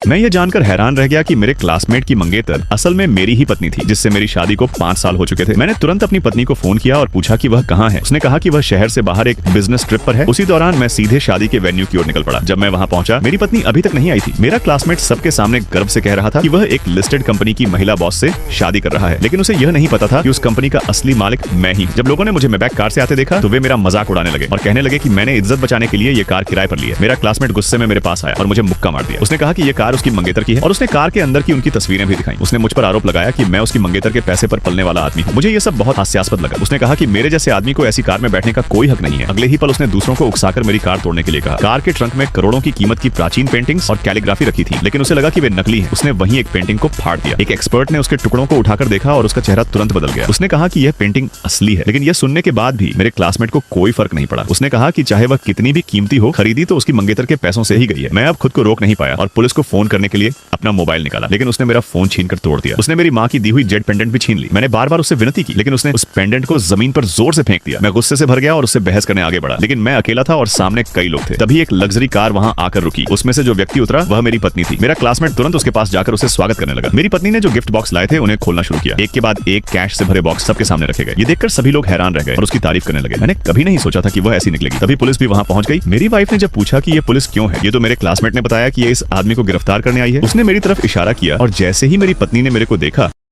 मैं ये जानकर हैरान रह गया कि मेरे क्लासमेट की मंगेतर असल में मेरी ही पत्नी थी, जिससे मेरी शादी को 5 साल हो चुके थे। मैंने तुरंत अपनी पत्नी को फोन किया और पूछा कि वह कहाँ है। उसने कहा कि वह शहर से बाहर एक बिजनेस ट्रिप पर है। उसी दौरान मैं सीधे शादी के वेन्यू की ओर निकल पड़ा। जब मैं वहाँ पहुंचा, मेरी पत्नी अभी तक नहीं आई थी। मेरा क्लासमेट सबके सामने गर्व से कह रहा था कि वह एक लिस्टेड कंपनी की महिला बॉस से शादी कर रहा है, लेकिन उसे यह नहीं पता था कि उस कंपनी का असली मालिक मैं ही। जब लोगों ने मुझे मैबैक कार से आते देखा तो वे मेरा मजाक उड़ाने लगे और कहने लगे कि मैंने इज्जत बचाने के लिए ये कार किराए पर ली है। मेरा क्लासमेट गुस्से में मेरे पास आया और मुझे मुक्का मार दिया। उसने कहा कि ये कार उसकी मंगेतर की है और उसने कार के अंदर की उनकी तस्वीरें भी दिखाई। उसने मुझ पर आरोप लगाया कि मैं उसकी मंगेतर के पैसे पर पलने वाला आदमी हूँ। मुझे ये सब बहुत हास्यास्पद लगा। उसने कहा कि मेरे जैसे आदमी को ऐसी कार में बैठने का कोई हक नहीं है। अगले ही पल उसने दूसरों को उकसाकर मेरी कार तोड़ने के लिए कहा। कार के ट्रंक में करोड़ों की कीमत की प्राचीन पेंटिंग्स और कैलीग्राफी रखी थी, लेकिन उसे लगा कि वे नकली हैं। उसने वहीं एक पेंटिंग को फाड़ दिया। एक एक्सपर्ट ने उसके टुकड़ों को उठाकर देखा और उसका चेहरा तुरंत बदल गया। उसने कहा कि यह पेंटिंग असली है, लेकिन यह सुनने के बाद भी मेरे क्लासमेट को कोई फर्क नहीं पड़ा। उसने कहा कि चाहे वह कितनी भी कीमती हो, खरीदी तो उसकी मंगेतर के पैसों से ही गई है। मैं अब खुद को रोक नहीं पाया और पुलिस को फोन करने के लिए अपना मोबाइल निकाला, लेकिन उसने मेरा फोन छीनकर तोड़ दिया। उसने मेरी माँ की दी हुई जेड पेंडेंट भी छीन ली। मैंने बार बार उससे विनती की, लेकिन उसने उस पेंडेंट को जमीन पर जोर से फेंक दिया। मैं गुस्से से भर गया और उससे बहस करने आगे बढ़ा, लेकिन मैं अकेला था और सामने कई लोग थे। तभी एक लग्जरी कार वहां आकर रुकी। उसमें से जो व्यक्ति उतरा वह मेरी पत्नी थी। मेरा क्लासमेट तुरंत उसके पास जाकर उसे स्वागत करने लगा। मेरी पत्नी ने जो गिफ्ट बॉक्स लाए थे उन्हें खोलना शुरू किया। एक के बाद एक कैश से भरे बॉक्स सबके सामने रखे गए। ये देखकर सभी लोग हैरान रह गए और उसकी तारीफ करने लगे। मैंने कभी नहीं सोचा था कि वह ऐसी निकलेगी। तभी पुलिस भी वहां पहुंच गई। मेरी वाइफ ने जब पूछा कि ये पुलिस क्यों है, ये तो मेरे क्लासमेट ने बताया कि ये इस आदमी को गिरफ्तार करने आई है। उसने मेरी तरफ इशारा किया और जैसे ही मेरी पत्नी ने मेरे को देखा